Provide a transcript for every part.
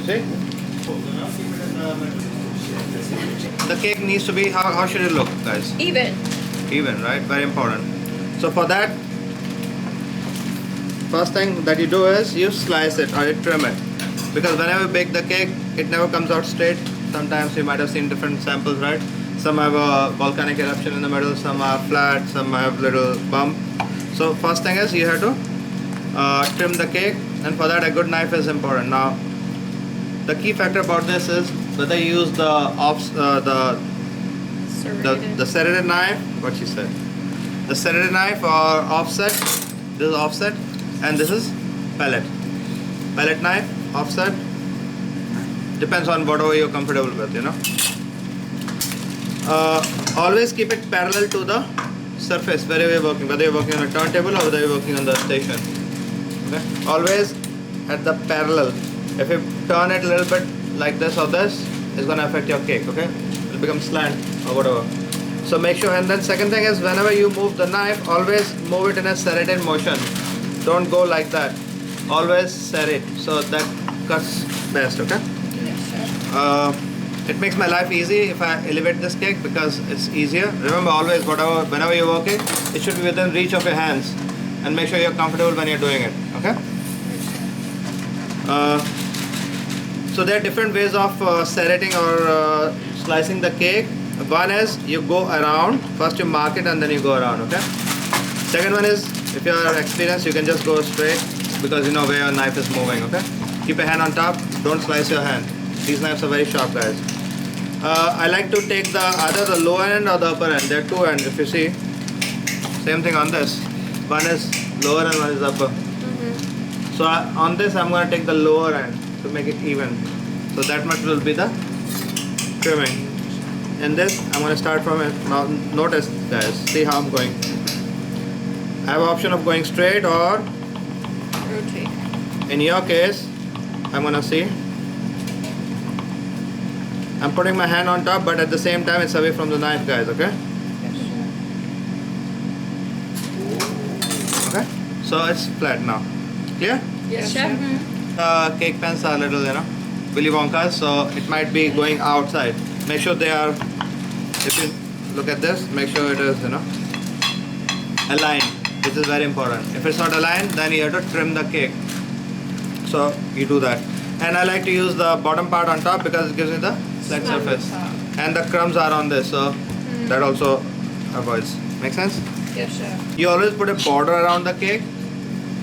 See? The cake needs to be, how should it look, guys? Even. Even, right? Very important. So for that, first thing that you do is you slice it or you trim it. Because whenever you bake the cake, it never comes out straight. Sometimes you might have seen different samples, right? Some have a volcanic eruption in the middle, some are flat, some have little bump. So first thing is you have to trim the cake, and for that a good knife is important. Now the key factor about this is whether you use the serrated knife, what she said, the serrated knife or offset. This is offset and this is pellet knife, offset, depends on whatever you're comfortable with, you know. Always keep it parallel to the surface wherever you're working, whether you're working on a turntable or whether you're working on the station. Okay, always at the parallel. If you turn it a little bit like this or this, it's going to affect your cake. Okay, it'll become slant or whatever. So make sure. And then second thing is, whenever you move the knife, always move it in a serrated motion. Don't go like that. Always serrate, so that cuts best. Okay. It makes my life easy if I elevate this cake because it's easier. Remember, always whenever you're working, it should be within reach of your hands, and make sure you're comfortable when you're doing it. Okay. So there are different ways of serrating or slicing the cake. One is you go around. First you mark it and then you go around. Okay. Second one is, if you are experienced, you can just go straight because you know where your knife is moving. Okay. Keep your hand on top. Don't slice your hand. These knives are very sharp, guys. I like to take either the lower end or the upper end. There are two ends, if you see. Same thing on this. One is lower and one is upper. So on this, I'm going to take the lower end to make it even. So that much will be the trimming. And this, I'm going to start from it. Now notice, guys, see how I'm going. I have an option of going straight or rotate. In your case, I'm going to see. I'm putting my hand on top, but at the same time it's away from the knife, guys, okay? Okay? So it's flat now. Clear? Yes, chef. Cake pans are little, you know, Willy Wonka, so it might be going outside. Make sure they are, if you look at this, make sure it is, you know, aligned. This is very important. If it's not aligned, then you have to trim the cake. So you do that. And I like to use the bottom part on top because it gives me the flat surface. And the crumbs are on this, so that also avoids. Make sense? Yes, chef. You always put a border around the cake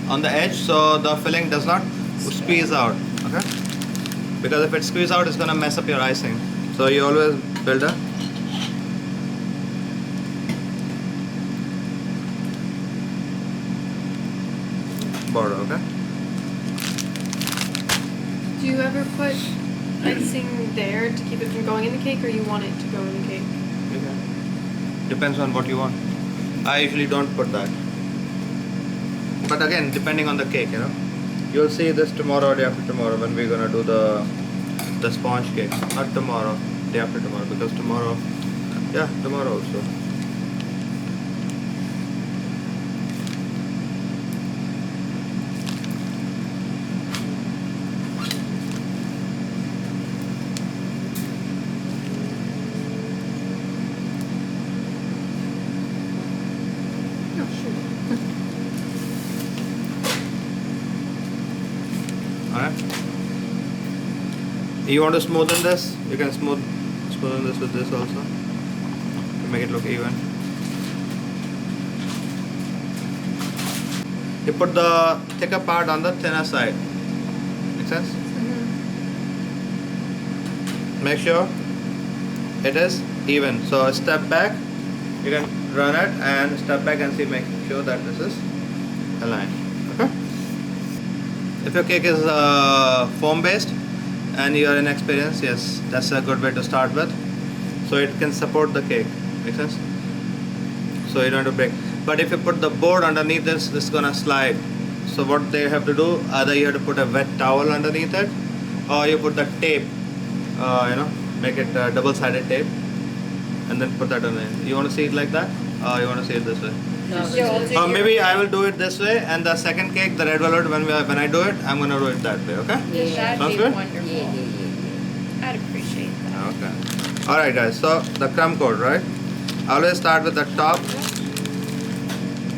on the edge so the filling does not squeeze out. Okay? Because if it squeezes out, it's going to mess up your icing. So you always build a border. Okay? Do you ever put icing there to keep it from going in the cake, or you want it to go in the cake? Okay. Depends on what you want. I usually don't put that. But again, depending on the cake, you know. You'll see this tomorrow or day after tomorrow when we're gonna do the sponge cake. Not tomorrow, day after tomorrow, because tomorrow, yeah, tomorrow also. Alright. You want to smoothen this? You can smoothen this with this also to make it look even. You put the thicker part on the thinner side. Make sense? Make sure it is even. So step back. You can run it and step back and see. Make sure that this is aligned. Okay. If your cake is foam based and you are inexperienced, yes, that's a good way to start with. So it can support the cake. Make sense? So you don't have to break. But if you put the board underneath this is gonna slide. So what they have to do, either you have to put a wet towel underneath it, or you put the tape, you know, make it double-sided tape, and then put that on it. You want to see it like that, or you want to see it this way? No, Yo, I'll do Or your maybe I cake. will do it this way, and the second cake, the red velvet, when I do it, I'm gonna do it that way. Okay? Yeah. That'd Sounds be good? wonderful. Yeah. I'd appreciate that. Okay. All right, guys. So the crumb coat, right? I always start with the top,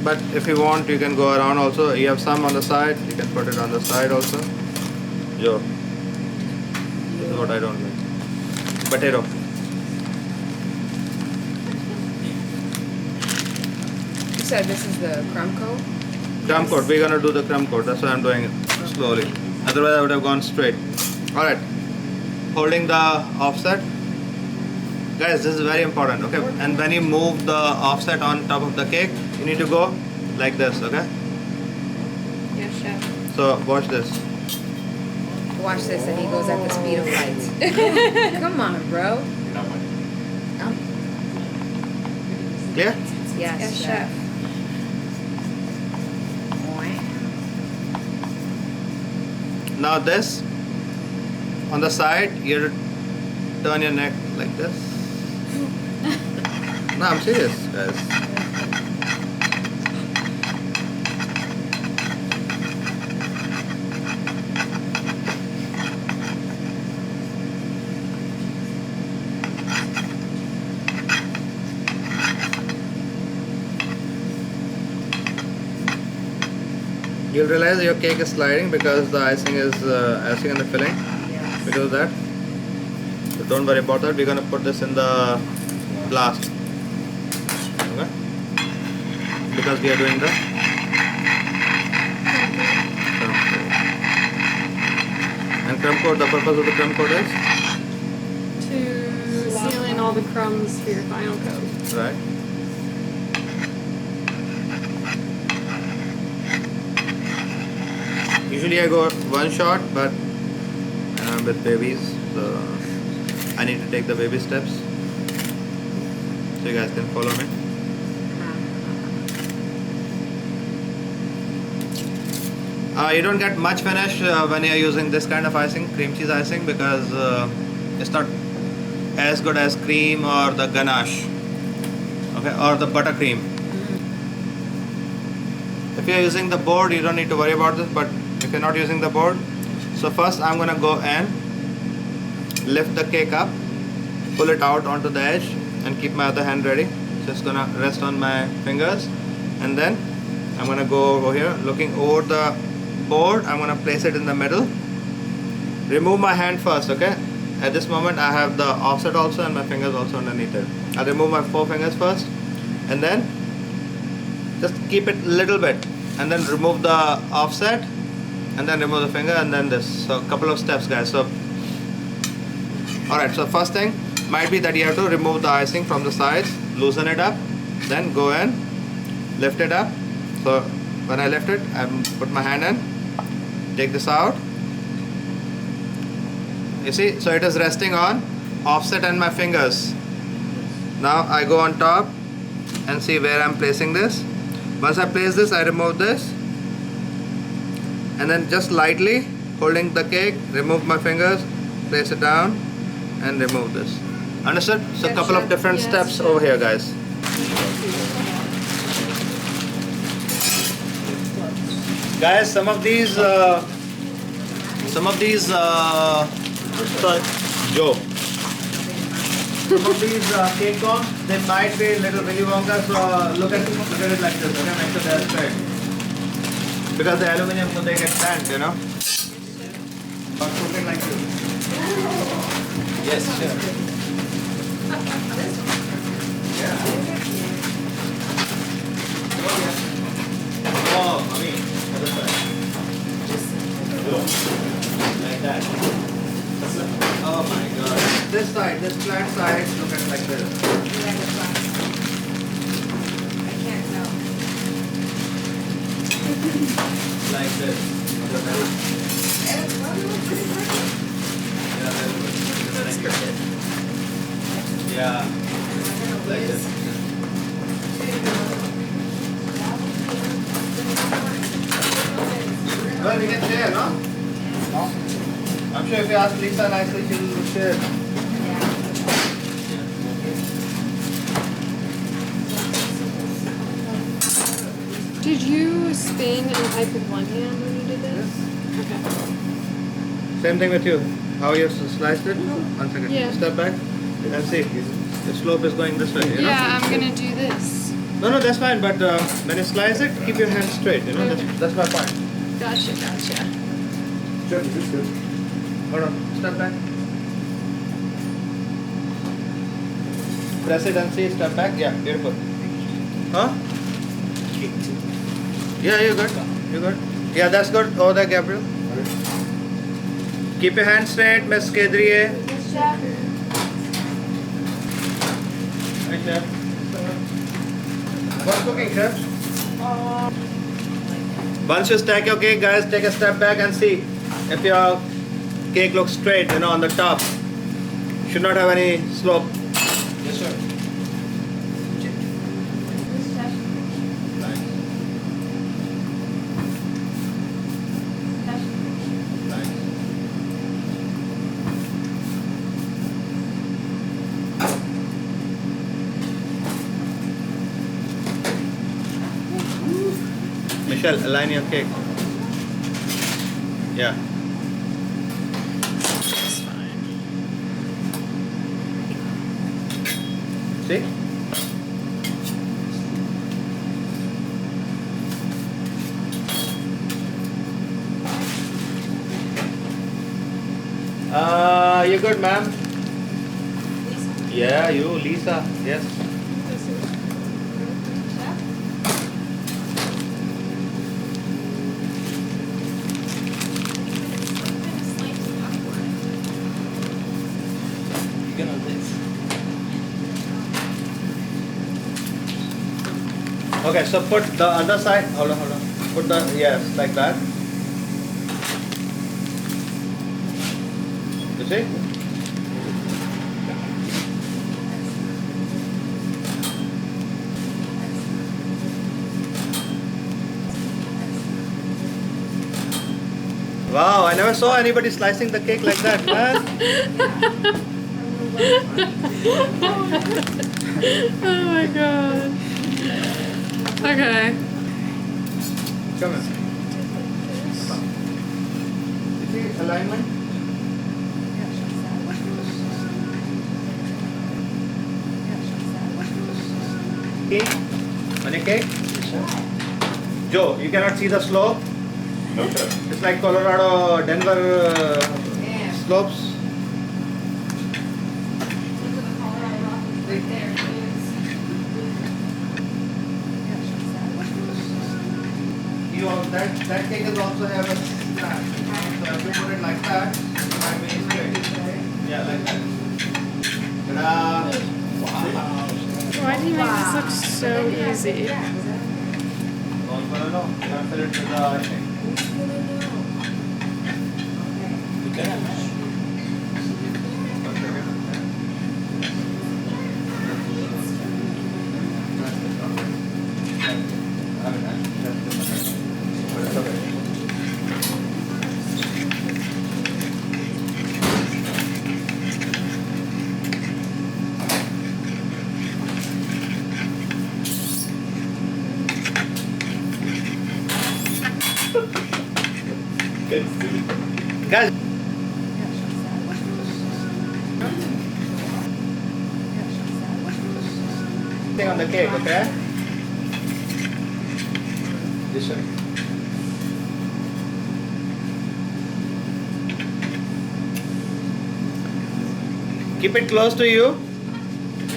but if you want, you can go around also. You have some on the side. You can put it on the side also. Yo, this is what I don't like. Potato. You said this is the crumb coat? Crumb coat. We're gonna do the crumb coat. That's why I'm doing it slowly. Otherwise, I would have gone straight. All right. Holding the offset. Guys, this is very important. Okay. And when you move the offset on top of the cake, you need to go like this. Okay. Yes, chef. So watch this. Watch this, and he goes at the speed of light. Come on, bro. Clear? Yes, Yes, chef. Now this on the side, you turn your neck like this. No, I'm serious, guys. You'll realize your cake is sliding because the icing is icing in the filling because of that. So don't worry about that. We're gonna put this in the blast. Okay? Because we are doing the crumb coat. And crumb coat, the purpose of the crumb coat is? To seal in all the crumbs for your final coat. Right. Usually I go one shot, but I'm with babies, so I need to take the baby steps. So you guys can follow me. You don't get much finish when you're using this kind of icing, cream cheese icing, because it's not as good as cream or the ganache, okay, or the buttercream. If you're using the board, you don't need to worry about this, but if you're not using the board, so first I'm gonna go and lift the cake up, pull it out onto the edge, and keep my other hand ready. Just gonna rest on my fingers, and then I'm gonna go over here, looking over the board. I'm gonna place it in the middle. Remove my hand first, okay? At this moment, I have the offset also, and my fingers also underneath it. I'll remove my 4 fingers first, and then just keep it little bit, and then remove the offset, and then remove the finger, and then this. So a couple of steps, guys. So alright, so first thing might be that you have to remove the icing from the sides, loosen it up, then go and lift it up. So when I lift it, I put my hand in, take this out. You see, so it is resting on offset and my fingers. Now I go on top and see where I'm placing this. Once I place this, I remove this, and then just lightly holding the cake, remove my fingers, place it down, and remove this. Understood? So a couple of different steps over here, guys. Guys, some of these Joe, some of these cake cones, they might be a little Willy Wonka, so look at it like this, okay? Make sure they're straight. Because the aluminum, so they get bent, you know? But put it like this. Yes, sure. Yeah. Oh, mommy, other side. Like that. Oh my god. This side, this flat side, look at it like this. I can't tell. Like this. Yeah, that's good. Yeah. Like this. Well, we can share, no? No? I'm sure if you ask Lisa nicely, she'll share. Did you spin and type with one hand when you did this? Okay. Same thing with you. How you sliced it? 1 second. Yeah. Step back and see. The slope is going this way. You know? Yeah, I'm gonna do this. No, that's fine. But when you slice it, keep your hand straight. You know, that's my point. Gotcha. Hold on. Step back. Press it and see. Step back. Yeah, beautiful. Huh? Yeah, you're good. You're good. Yeah, that's good. Over there, Gabriel. Keep your hand straight, Miss Kedriye. Hi, Chef. What's cooking, Chef? Once you stack your cake, guys, take a step back and see if your cake looks straight, you know, on the top. Should not have any slope. Yes, sir. Michelle, align your cake. Yeah. That's fine. See? You good, ma'am? Lisa? Yeah, you, Lisa. Yes. Okay, so put the other side. Hold on. Put the, yes, like that. You see? Wow, I never saw anybody slicing the cake like that, man. Oh my god. Okay. Come on. You see alignment? Cake? On your cake? Joe, you cannot see the slope? No, sir. It's like Colorado, Denver slopes. That cake is also have a slant. So if you put it like that, it might be straight. Yeah, like that. Ta-da! Wow. Why do you make this look so easy? Don't follow, no. You gotta fill it with the thing. Guys, thing on the cake, okay? This side. Keep it close to you,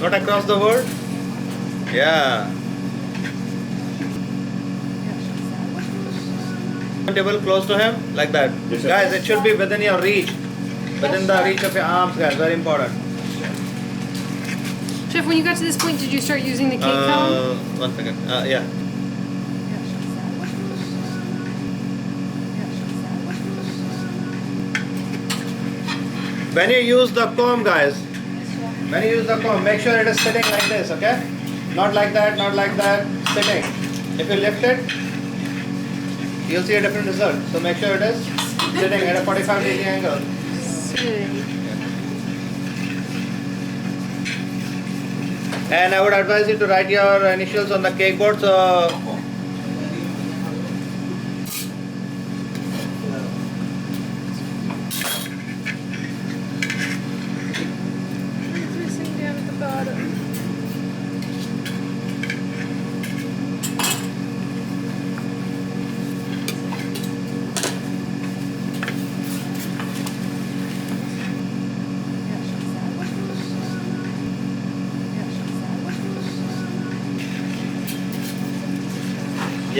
not across the board. Yeah. Table close to him, like that. Yes, sir. Guys, it should be within your reach. Within the reach of your arms, guys. Very important. Chef, when you got to this point, did you start using the cake comb? 1 second. Yeah. When you use the comb, guys, when you use the comb, make sure it is sitting like this, okay? Not like that, sitting. If you lift it, you'll see a different result. So make sure it is sitting at a 45-degree angle. Sitting. And I would advise you to write your initials on the cake board. So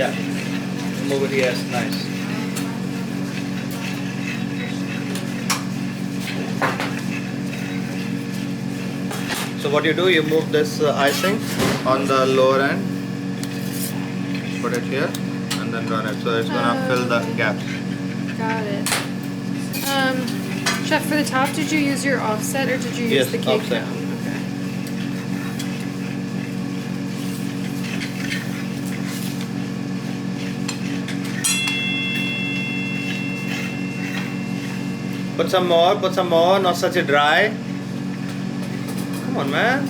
Yeah. Move it, yes, nice. So what you do, you move this icing on the lower end, put it here, and then run it. So it's gonna fill the gaps. Got it. Chef, for the top, did you use your offset or did you use Yes, the cake offset. down? Okay. Put some more, not such a dry. Come on, man.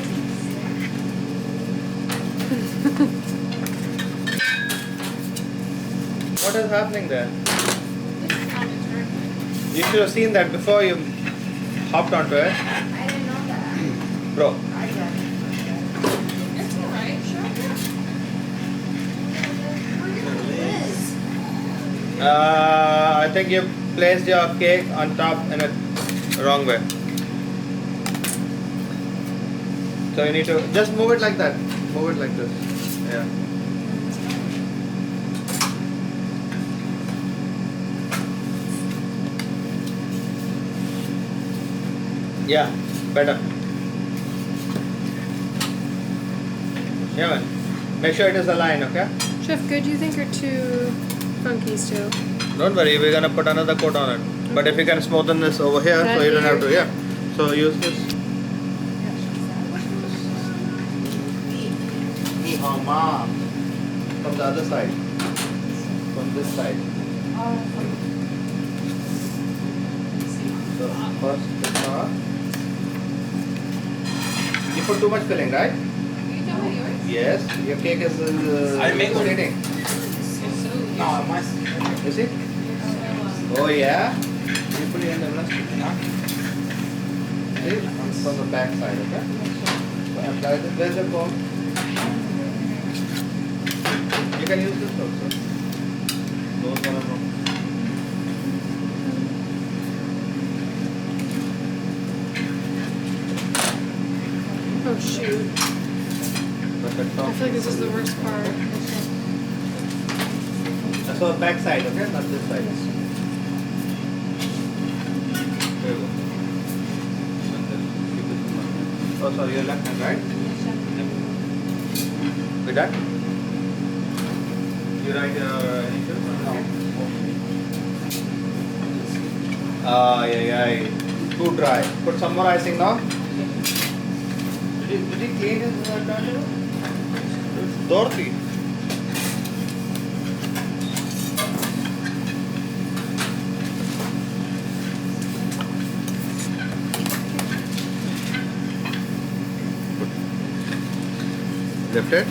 What is happening there? You should have seen that before you hopped onto it. I didn't know that. Bro. I got it. It's alright, I think you placed your cake on top in a wrong way. So you need to just move it like that. Move it like this. Yeah. Yeah, better. Yeah, man. Make sure it is aligned, okay? Chef, good you think or too funky still? Don't worry, we're gonna put another coat on it. But if you can smoothen this over here, That so you don't have to, here? yeah. So use this. Ni hao ma. From the other side. From this side. So first this one. You put too much filling, right? Yes. Your cake is I make one. sitting. No, I must. You see? Oh yeah. You put it in the last. See? From the back side, okay? So apply this. There's a comb. You can use this also. Don't wanna know. Oh shoot. But the I top. feel like this is the worst part. So back side, okay? Not this side. There you go. And then keep this in mind. Oh, sorry, your left hand, right? We done? You write your initials? Yeah. Too dry. Put some more icing now. Did he clean his tomato? It's dirty. Lift it.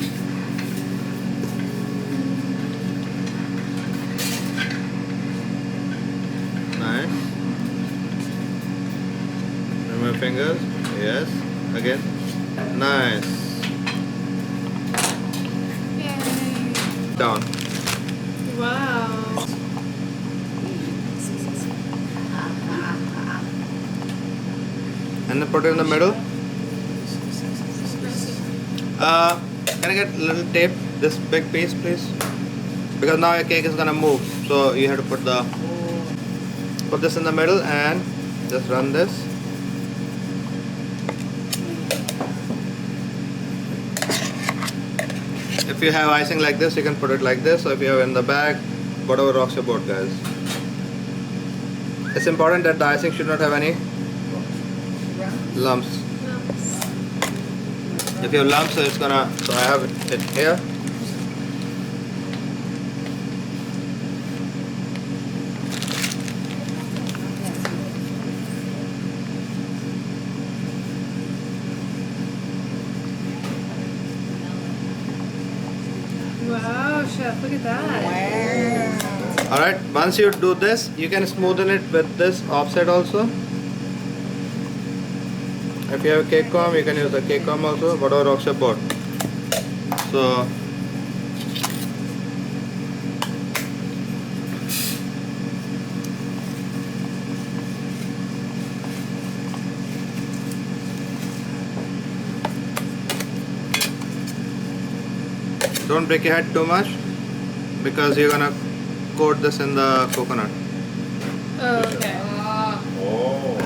Nice. Remove fingers. Yes. Again. Nice. Yay. Down. Wow. And then put it in the middle. Can I get a little tape? This big piece, please. Because now your cake is gonna move, so you have to put this in the middle and just run this. If you have icing like this, you can put it like this, or if you have in the bag, whatever rocks your boat, guys. It's important that the icing should not have any lumps. If you have lumps, so it's gonna. So I have it here. Wow, chef, look at that. Alright, once you do this, you can smoothen it with this offset also. If you have a cake comb, you can use the cake comb also, whatever rocks your board. So, don't break your head too much. because you're gonna coat this in the coconut. Oh, okay. Oh.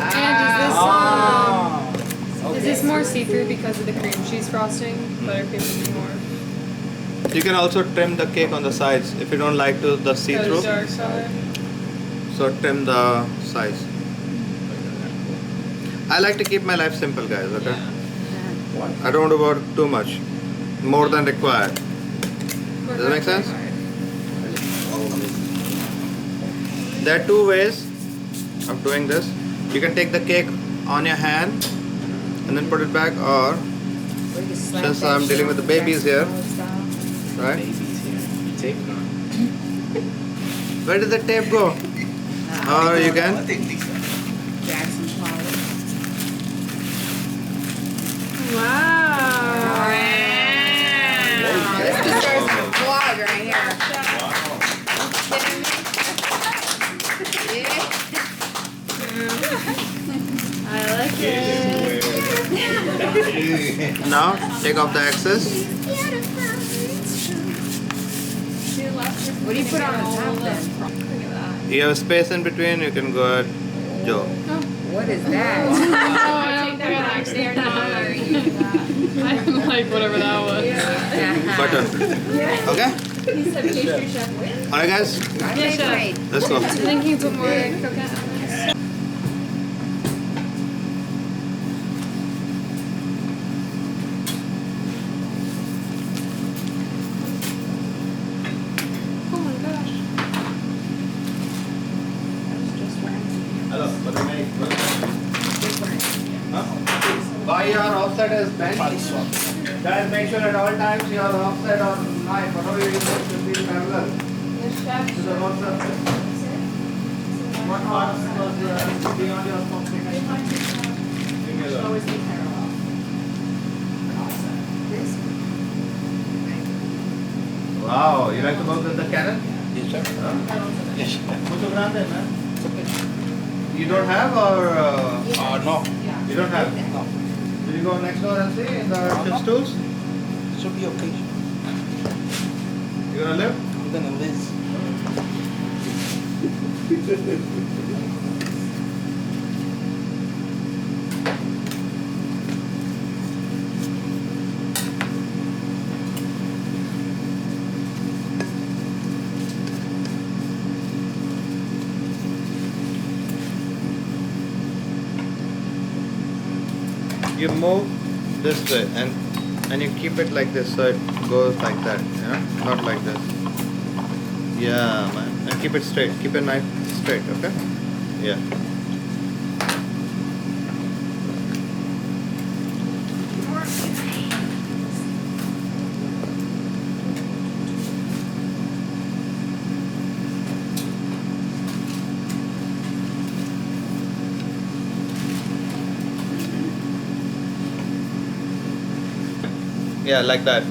And is this more see-through because of the cream cheese frosting? Buttercream would be more. You can also trim the cake on the sides if you don't like the Oh, see-through. the dark side. So trim the sides. I like to keep my life simple, guys. Okay. Yeah. I don't want to work too much, more than required. Does that make sense? There are two ways of doing this. You can take the cake on your hand and then put it back, or since I'm dealing with the babies here, right? Baby's here. You tape it on. Where did the tape go? Or you I can think these are. Jackson Pollock. Wow. This deserves a vlog right here. I like it. now take off the excess. What do you put on the top then? You have a space in between. You can go ahead, Joe. What is that? Oh, I don't think I actually I'm like, whatever that was. Butter. Okay. All right, guys. Yes, chef. Great. Let's go. I think you put more coconut on this. Oh my gosh. Hello. Why your offset is bent? Guys, make sure at all times your offset or knife, whatever you use, should be parallel to the road surface. What part was beyond your complication? Always be parallel. Wow, you like to work with the Canon? Yes, sir. Yes. Mucho grande, man. You don't have, or No. you don't have? No. Will you go next door and see in the chef's tools? This will be okay. You gonna live? I'm gonna live. You move this way and you keep it like this, so it goes like that, you know, not like this. Yeah, man. And keep it straight. Keep your knife straight, okay? Yeah. Yeah, like that.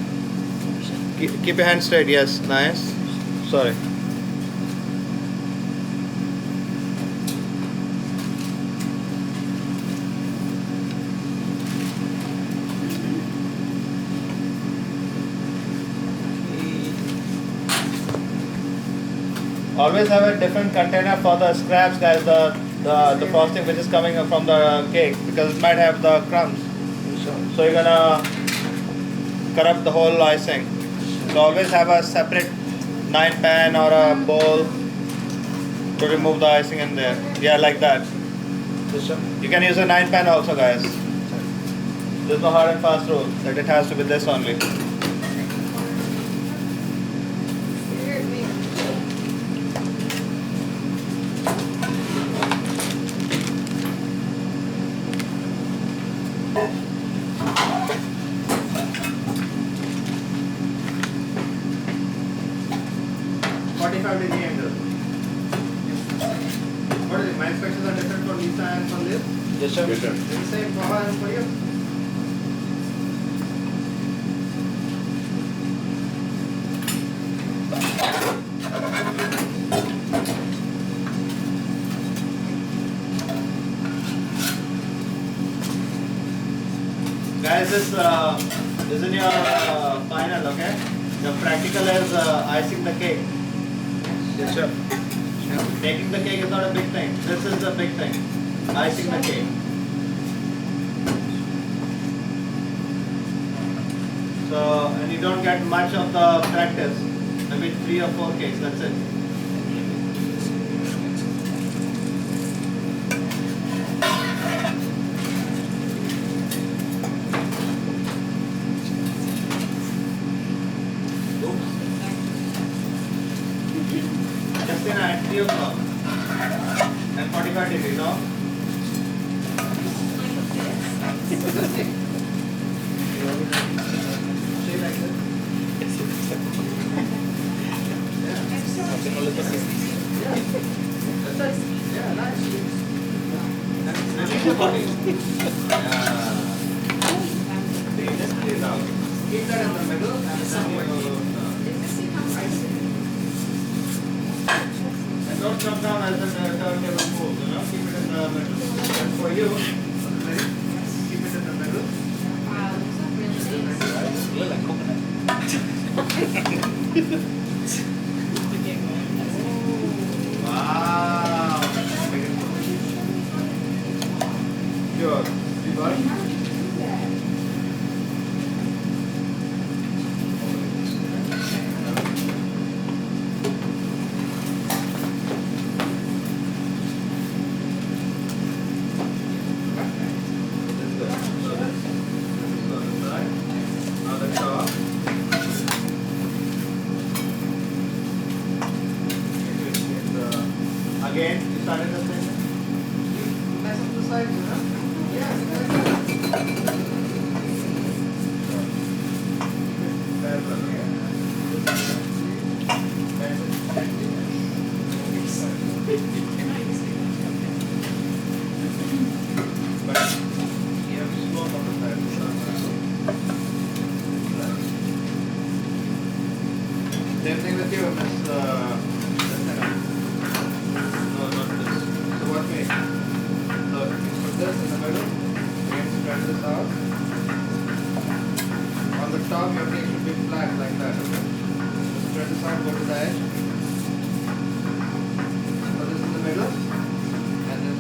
Keep your hand straight. Yes, nice. Sorry. Always have a different container for the scraps, guys. The frosting which is coming from the cake, because it might have the crumbs. So you're gonna corrupt the whole icing. So always have a separate 9-pan or a bowl to remove the icing in there. Yeah, like that. You can use a 9-pan also, guys. There's no hard and fast rule that it has to be this only. What is it? My inspections are different for Lisa and for Liz? Yes, sir. It's the same for her and for you? Guys, this is in your final, okay? The practical is icing the cake. Yes, sir. Making the cake is not a big thing. This is the big thing. Icing the cake. So, and you don't get much of the practice. Maybe 3 or 4 cakes, that's it. Justina, at 3 o'clock and 45 degrees, no? Stay like this. Yeah, nice. Release your body. Yeah. Just clear it out. Keep that in the middle and then don't jump down as the turntable moves, you know, keep it in the middle. And for you, keep it in the middle. Wow, this is really nice. Look like coconut. Wow. Sure. You got it? Again, you started the same. Mess up the sides, you know? Yeah, but you have to slow on the side. Same thing with you, Miss. No, not this. So what way? So put this in the middle. Again, spread this out. On the top, your cake should be flat like that. Okay? So spread this out, go to the edge. Put this in the middle. And then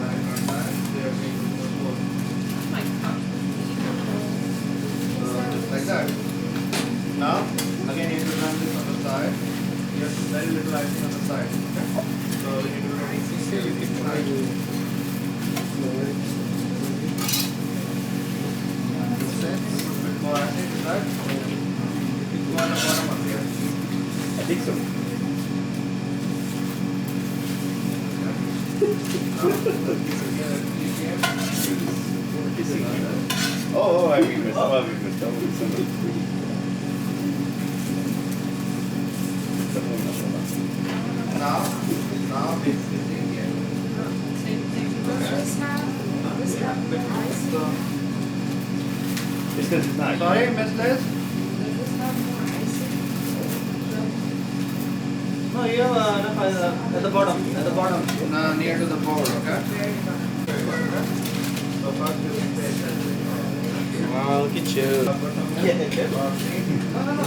right on that, so your cake will go forward. Just like that. Now, again, you have to run this on the side. You have very little icing on the side. Okay? So you need to really see you can try to bit more icing to that. Go on the bottom up here. I think so. Oh, I mean, some of it was double, some of it was three. Now basically here. It's because it's not. Sorry, Miss Liz? No, you have at the bottom, near to the board, okay? Very good, okay? So first you can take that. Wow, look at you. No,